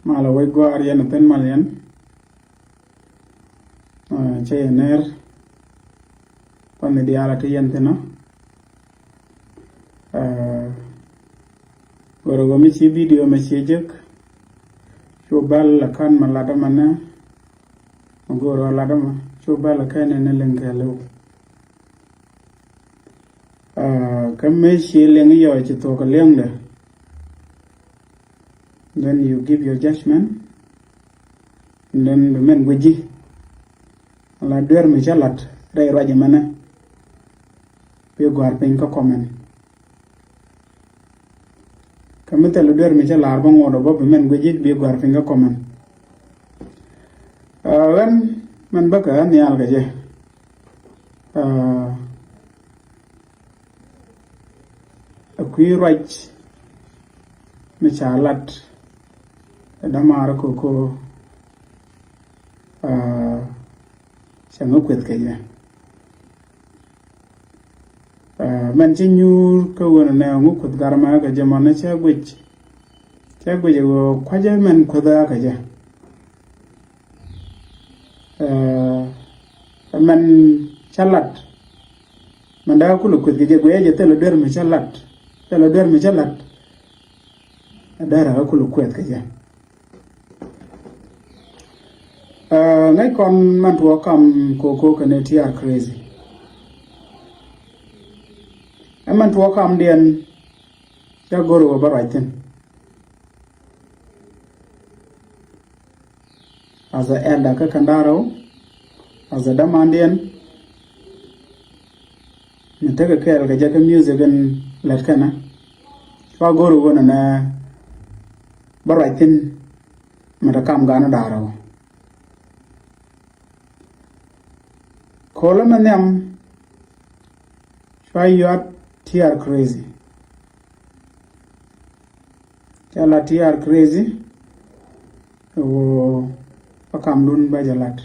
mala we gwar yen pen malian che ner pan di ala ke yen tena goro go mi ci video me ci jek chobal kan malada mana goro lada ma chobal kan ne lengalo kam me ci leng yo ci to ko leng de. Then you give your judgment, and then the men guji. La duer mi chalat, ray raja mana. Pio guar pin ka comment. Kamita la duer mi chalar bang odo bob men guji pio guar pin ka comment. When man baka ni al gaje. Akui right mi chalat. Damar Koko chẳng quyết cái gì mình chỉ nhu câu này ngũ quyết garma cái gì mà nó sẽ quyết rồi khoa chơi mình quyết ra cái gì mình chalat mình đã có lúc quyết cái gì quay giờ tới là đưa mình chalat đã là có lúc quyết cái gì ngay con man thua cầm Koko cái này thì crazy em man thua cầm điền cho guru vào bài tin as a elder cái kandaro as a daman điền mình thấy cái music bên lật cái na cho guru vào nè vào bài tin mà ta cầm gana đaro Call them and try your tear crazy. Tell a tear crazy. Oh, pakam dun by the lat.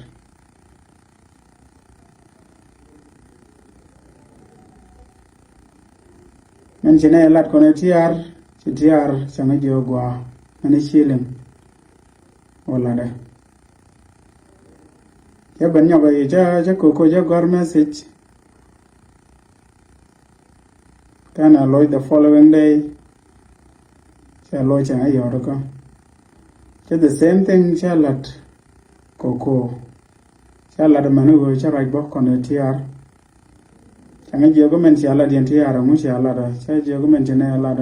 Mention a lat con a tear, Samajo gua, and a shilling. Or ladder. Ya banyak ja Koko ja gar message kan aloy the following day cha aloy cha ayo ko cha the same thing cha lat Koko cha lat manu go cha right bok kon tr cha ngi jo go men cha lat yen tr mu cha lat cha jo go men cha na lat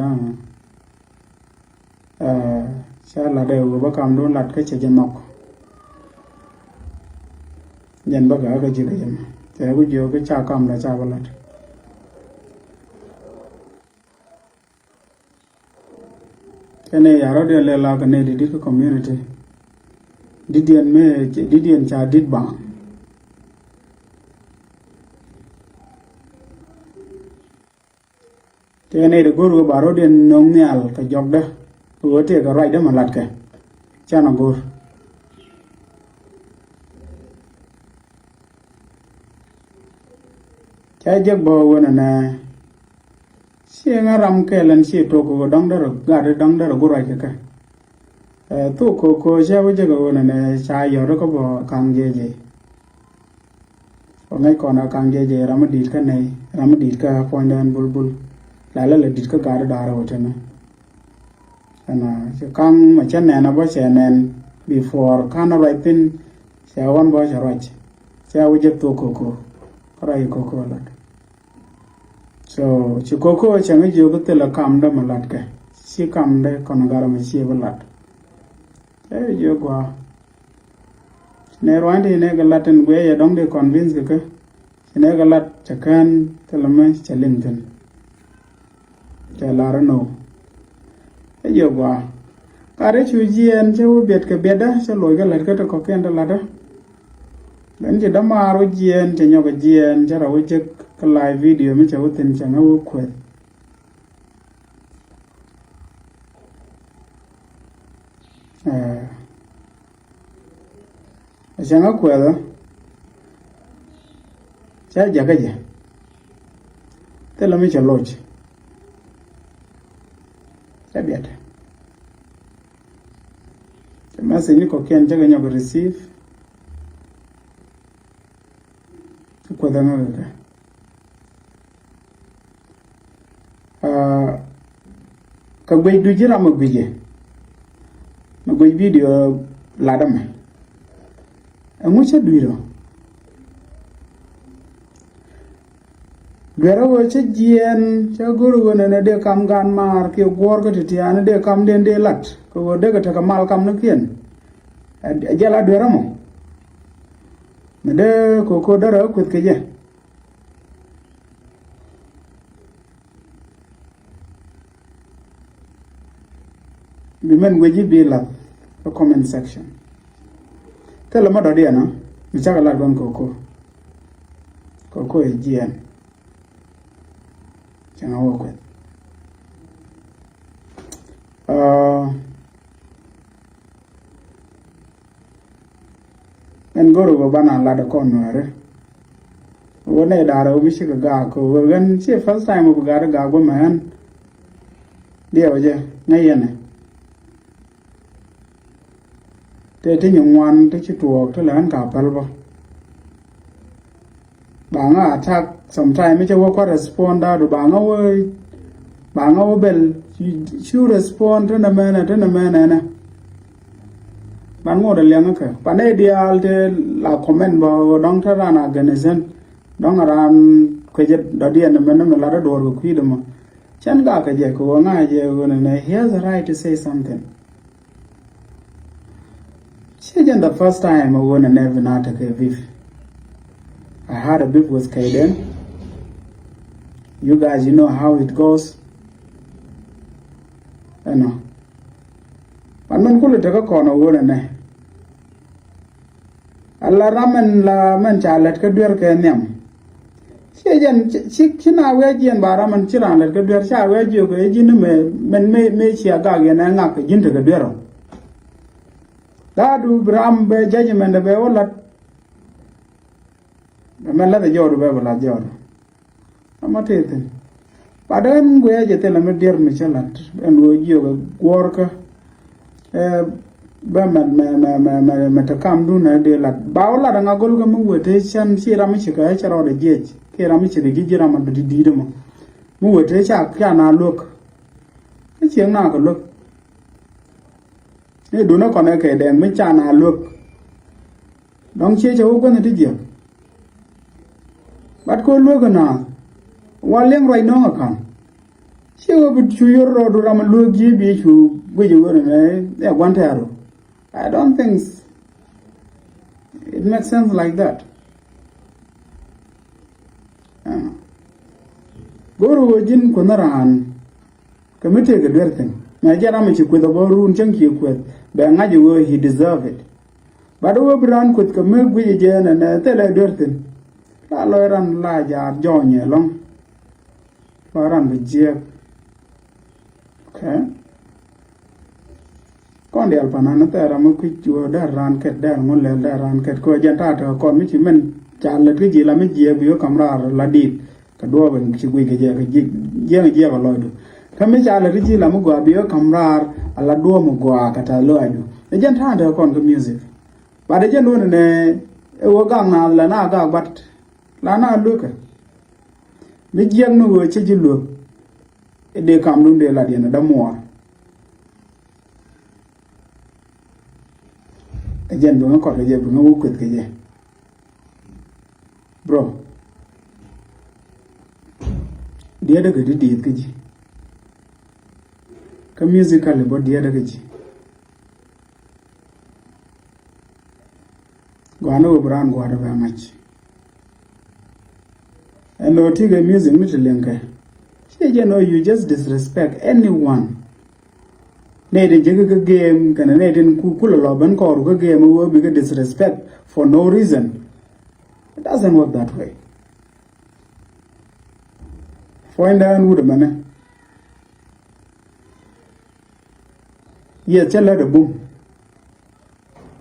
cha lat de go ba kam don lat ka cha janok nhân bác gái cái gì đấy mà thế có nhiều cái cha cầm là cha vào lật cái này ở đây là cái này đi cái community đi điền cha đi bằng cái này được guru bảo điền nông nhal cái dọc đó vừa thì cái right đó mà lật cái cha nó guru cha jek bo wona na si ngaram ke lan si to ko dong dar go ra ke ka to ko cha wo je go wona na cha yo ro ko bo kang je o ngai ko na kang je ram dit ka pondan bulbul la dit ka gar dar ho tena ana kang ma chen na bo che nen before kana right pin cha wan bo cha rach cha wo je to ko rai Koko lat so chi Koko changi jo ko la kam da malat ka si kam da kon gara ma si balat jo gwa ne rwande ne ga latin gwe ya dong de convince ka ne ga lat chakan telama chalimten cha larano jo gwa kare chu jien che wo bet ka beda cha loy ga lat ka to ko ken da lada dan je damaro jien che nyoga jien jara wuje ka live video mi chawo tin changa wo kwe changa kwe da cha jaga je te la mi cha loj Debest. The message you can take and you receive. Ka gwe du jira mo bije no gwe video ladam amucha duiro gwero wo che jien cha guru wona ne de kam gan mar ke gor ko ti an de kam den de lat ko de ka ta mal kam no kien jala dwero mo me de ko dara ko ke je Bimen weji bila the comment section. Tell them what dia no. Michaka la gon Koko. Koko e GN. Chana woko. En goro go bana la da kono re. Wone dara obi shi ga ko gan che first time bu ga go man. Dia waje ngayene. Te nyung wan te chi tuok te lan ka palbo banga attack sometime me che wo ko respond da do banga wo bel chu respond te na mena na ban ngo de leng ka pane dial te la comment bo dong ta na organization dong ran ko je do dia na mena la do go kwi de mo chan ga ka je ko nga je go na here's the right to say something. The first time I won an even attack a beef. I had a beef with Kaden. You guys, you know how it goes. I know. But man could take a corner wooden. Allah ramen la man chalet could be a kenyam. She now wedge and baraman chiran let go to a wedge you may she a gag and a knock into the bureau. That do bram be judgment be all that. The man let the jor be la jor. I'm not eating. But then we tell me dear Michelant and we you work Berman metakam do na de la Baula and a golgam with a chan Siramichika or the gate, Keramichi the Gijiram and the Didamo. Move with a chap can look. It's young now look. They do not connect them, which are look. Don't change a open the digit. But go look now. While young right now, I can. She will be to your road to Ramalu GB to where you were in a one arrow. I don't think it makes sense like that. Go to a gin Kunaran. Committed a good thing. My Jaramichi with a ballroom chunky with. Bangaji he deserve it. But over run could commit with Jen and tell a dirtin. La lawyer and large are join ye long. Laran with Jeb. Okay. Condi Alpanana there, I'm a quick you that ran cat there, Mulla there ran cat co agentata, call me men, Charlotte Gila Mijia, you come la deep, Cador and Chiwig, young Java Lloyd. Come Charlotte Gila Mugo, be your camrar. Alla duomo goa kata loaju e jen tande kon ko music ba de jen wona ne e wo gang na la na ga bat la na luka mi jeng no wo ci jilu e de kam dum de la dina da mo e jen do ko ko je bu no ko ke je bro dia daga di ke ji musically but the other gaji Guano Brown Guada very much. And no tigger music Michelin. You know you just disrespect anyone. Nade jigga game can a in kukula loban or game will be disrespect for no reason. It doesn't work that way. Find down wood man. Yes, tell her the boom.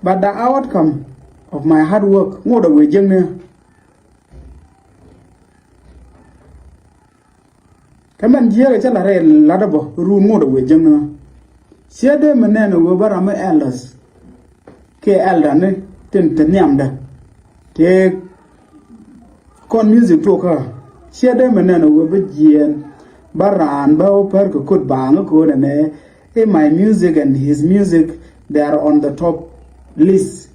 But the outcome of my hard work, more than we kaman jiya ga chala re ladabo ru mo do we jengna siade menene go barama elders ke elder ne ten nyamda ke kon music to ka siade menene go be jien baran ba o per ko kut bang ko ne my music and his music, they are on the top list.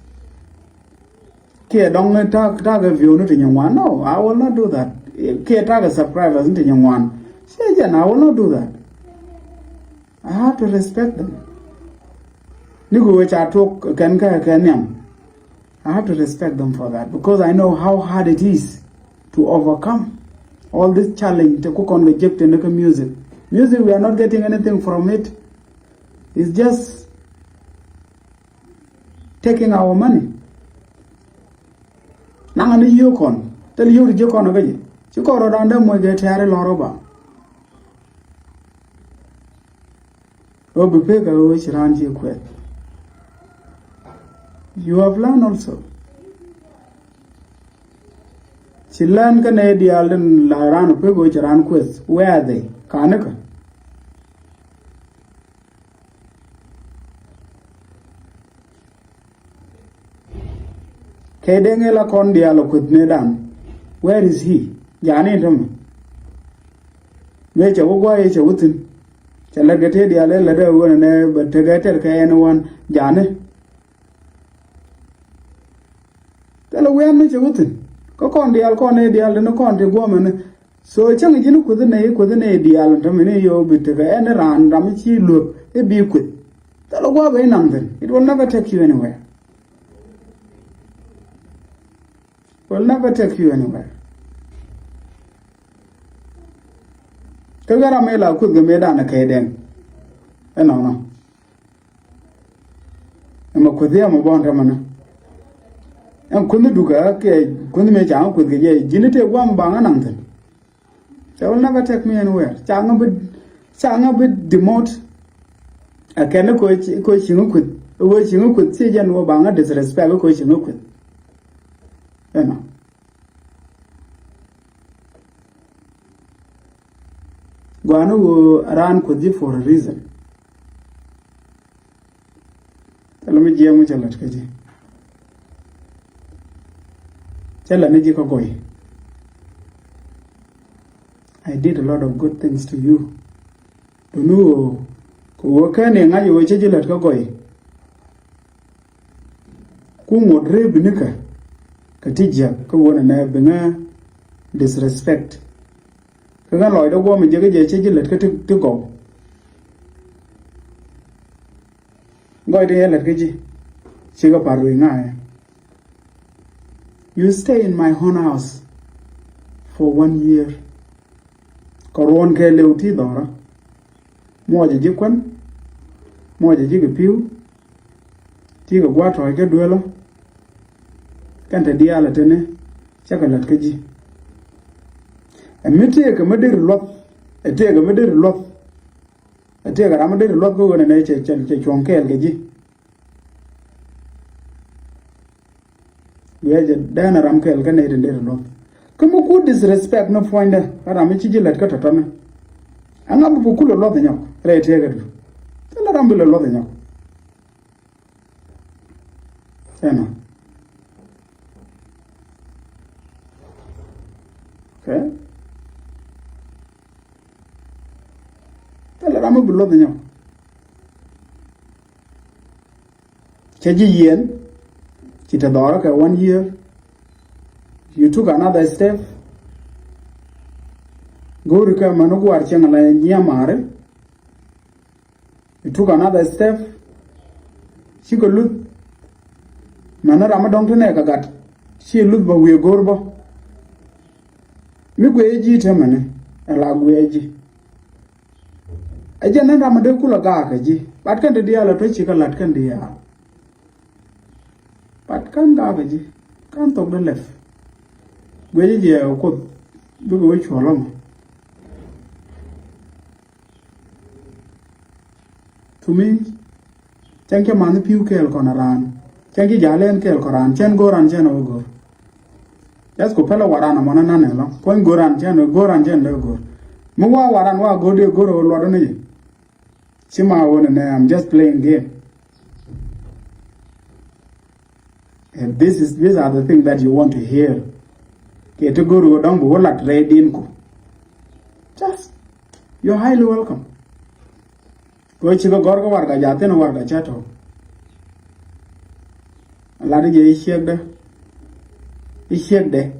Ke dong ne tag view no tin one. No, I will not do that. Ke tag subscribers tin one. Say I will not do that. I have to respect them. Nigo which I talk can I have to respect them for that because I know how hard it is to overcome all this challenge to cook on Egypt and music. Music, we are not getting anything from it. It's just taking our money. Nangani yukon. Tell you to yukon again. You go around them with get Harry Loroba. Oh, be big, which around you quit. You have learned also. She learned Canadian and Laran Pig, which around quits. Where are they? Kanaka. Kedengela kon dialogue with Nedan. Where is he? Jani him. Nature wogwa each within. Chalagate diale letter one but tagater anyone Jane. Tell away nature within. Kokon dial con a dial no country woman. So a chang you with a dial and terminate your bit and around Ramichi look a be quit. Tell away nothing. It will never take you anywhere. Will never take you anywhere. Kagara mela could the medan a kaden. And no. I'm a kudiam of Bontamana. And couldn't do couldn't make out with the genite one bang and nothing. They will never take me anywhere. Chang a bit demote. I cannot coach you could. Which you could see Jan Wabanga disrespect a coach you could. Guano ran Koji for a reason. Tell me, Jim, tell it, Kaji. Tell a Nijiko. I did a lot of good things to you. To know, Kuwakan and I will change it at Kokoi. Kumo Dre Binika. Katija, Kawan and I bring disrespect. Kagan Lloyd, a woman, Jaggy, let to go. Go there, let Gigi. Chiga Paruina. You stay in my own house for 1 year. Coron Keleuti Dora. More the Jikwan, more the Jigapew. Tiga Guato, I get duello. Can't a dialatene, chocolate Kaji. And me take a middle lot, a take a middle lot. I take a middle lot go in a nature, Chonkel Gaji. We are Dana Ramkel Canadian little lot. Come on, good disrespect, no finder, but I'm a chigil at Catatana. I'm not a cool lot in you, right here. Tell a rumble a lot in you. Okay? Tell her I'm a below the young. Chaji yen, Chitadora, 1 year. You took another step. Go to Manogu Archangala Yamare. You took another step. She could look. Mana Ramadan to Nekagat. She looked but we are gorbo. Migueji temane, a lagueji. A general Ramadakula gagaji, but can the diala to chicken latkan dia. But can't gagaji, can't talk the left. Gueji could do which for long. To me, thank you, man, the pew kel conaran. Thank you, Jalen kel coran, chen go and chen over. Just go pella warana monananella, point goran chen or goran chen go. Muwa waran wa go Lord ni. Chima won I'm just playing game. And these are the things that you want to hear. Ke to go down go la trade in ko. Just you're highly welcome. Go chico gorgo warga jate no warga chato. Ladi je ishek de.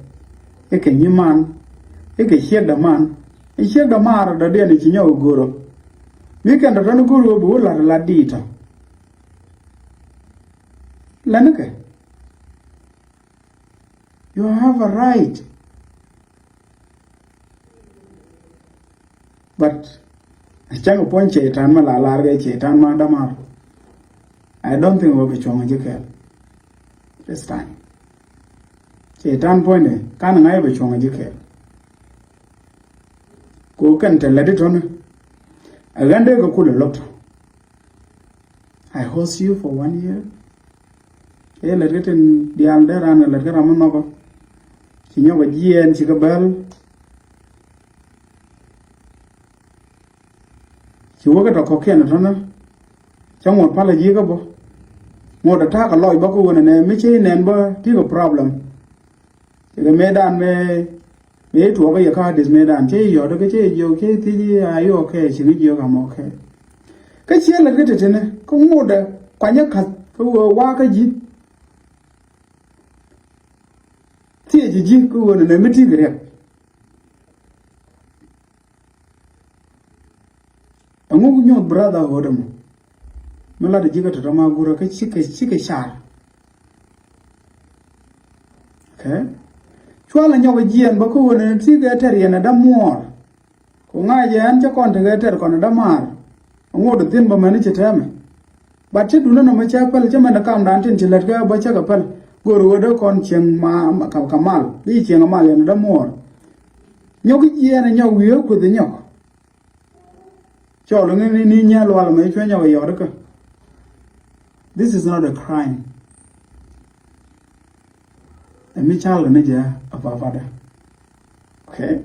Eke nyiman. Eke shek the man. Ishek the mar da de ni chinyo goro. We can run guru bu la dita. Lanake. You have a right. But Chango point chetan ma la larga chetan ma damar. I don't think we'll be chong jikel. This time. Chetan point kan ngai be chong jikel. Ko kan te let it on. Agande go kula lot. I host you for 1 year. Let it in the under and let it ramon. Kinyo ba jien chikabel. Chiwoga to koken rana. Chamon pala jiga bo. Mo da taka loy bako wona ne michi nen ba tigo problem. Tiga medan me to ga yaka dis medan che yo da che yo ke ti ayo okay chini yo kam okay. Ka che la gete tene ko mo da kwanya ka ko wa ka ji. Ti ji ko wona ne miti gre. Amu nyo brother hodam. Mala da jiga to ma gura ka chike shar. Okay? Chwala nyo jien ba ko wona ti ga ter yana da mor. Ko ngaje an cha kon te ga ter kon da mar. Amu do tin ba mani chetame. Ba che duna no ma cha pal che man kam dan tin chilat ga ba cha ga pal. Goro wodo kon cheng ma kamal. Bi cheng ma yana da mor. Nyo jien nyo wiyo ku de nyo. This is not a crime. And me child of our father. Okay?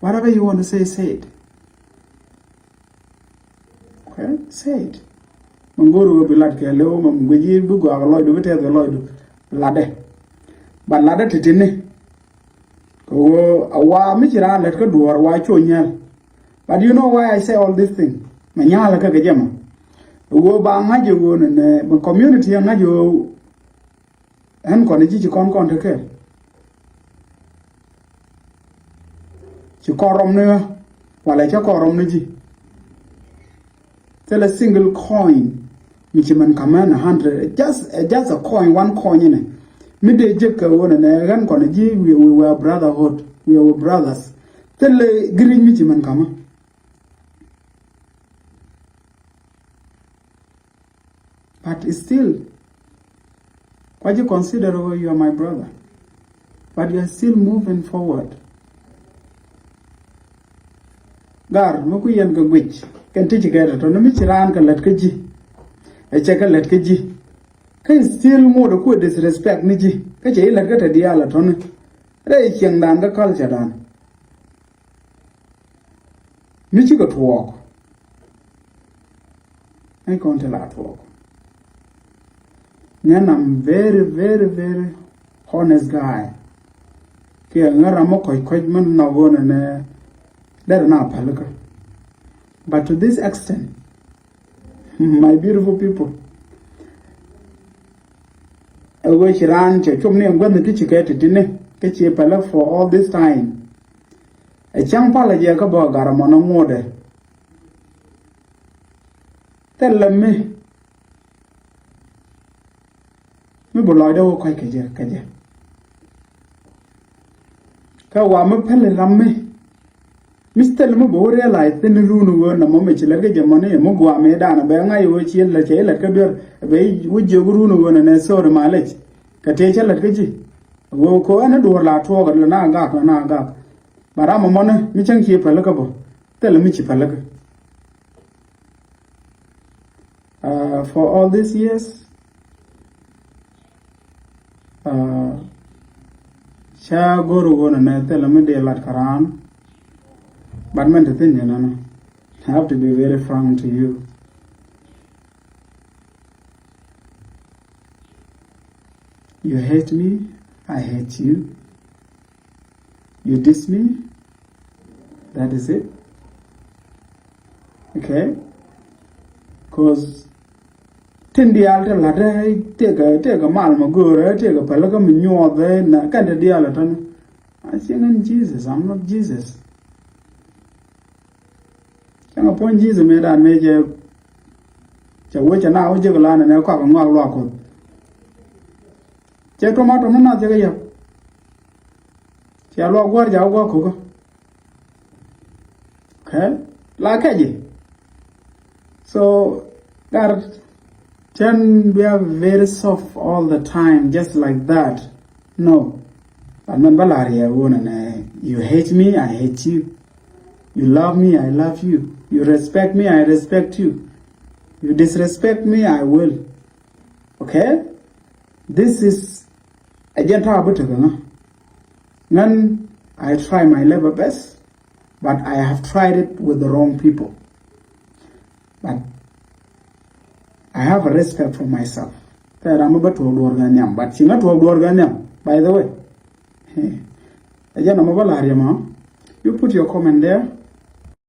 Whatever you want to say it. Okay? Say it. Mangoro will be like a low, Mangui, Bugo, our Lord, we tell the Lord, Lade. But Lade Titine. Wa michira let ko duor wa chonyal. But you know why I say all these things? Manyala ka gejama. Wo ba ngajo wo ne community ngajo en ko ne ji kon te ke. Ci korom ne wala ci korom ne ji. Tell a single coin which man command 100 just a coin, one coin in it. Mide jeka wona na gan kono ji we were brotherhood, we were brothers. Tell green miti man kama. But still, why you consider you are my brother? But you are still moving forward. Gar mo ku yen ga gwich kan ti jigara to no mi chiran kan lat ka ji. E che kan lat ka ji. Kai still more the good disrespect ni ji ka che ila gata dia la ton re kyang dan ga culture dan mi chi ga tuok ai kon te la tuok nan I'm very honest guy ke ngara mo koi man na wona ne der na palaka but to this extent my beautiful people we shiran che chum ne ngwan ti chike tine ke che pala for all this time e chang pala je ka bo gar mo no ngode telme mi bo loy do ko ke je ka wa me pele ramme Mr. Mo bo realize tin runu wo na mo me chile ke je mo ne mo gwa me da na be ngai wo chi la che la ka ber be wo je runu wo na so de malech ka te che la ke ji wo ko ana do la to ga na ga bara mo mo ne mi chang chi pele ka bo tel mi chi pele ka for all these years cha guru go na tell me de lat karan but man the thing na I have to be very frank to you. You hate me, I hate you. You diss me, that is it. Okay? Cause Tindi alter lade take a mal magura, take a palaga minyo there, na kanda dialatan. I think in Jesus, I'm not Jesus. Can upon Jesus made a major which an hour jiggalan and a cock and walk. Che tomato na jagaya. Che lo guardia walk. Okay? Like a so God can be very soft all the time, just like that. No. You hate me, I hate you. You love me, I love you. You respect me, I respect you. You disrespect me, I will. Okay? This is a gentle bit. None, I try my level best, but I have tried it with the wrong people. But I have a respect for myself. I'm about to organ, but she not to organ, by the way. You put your comment there.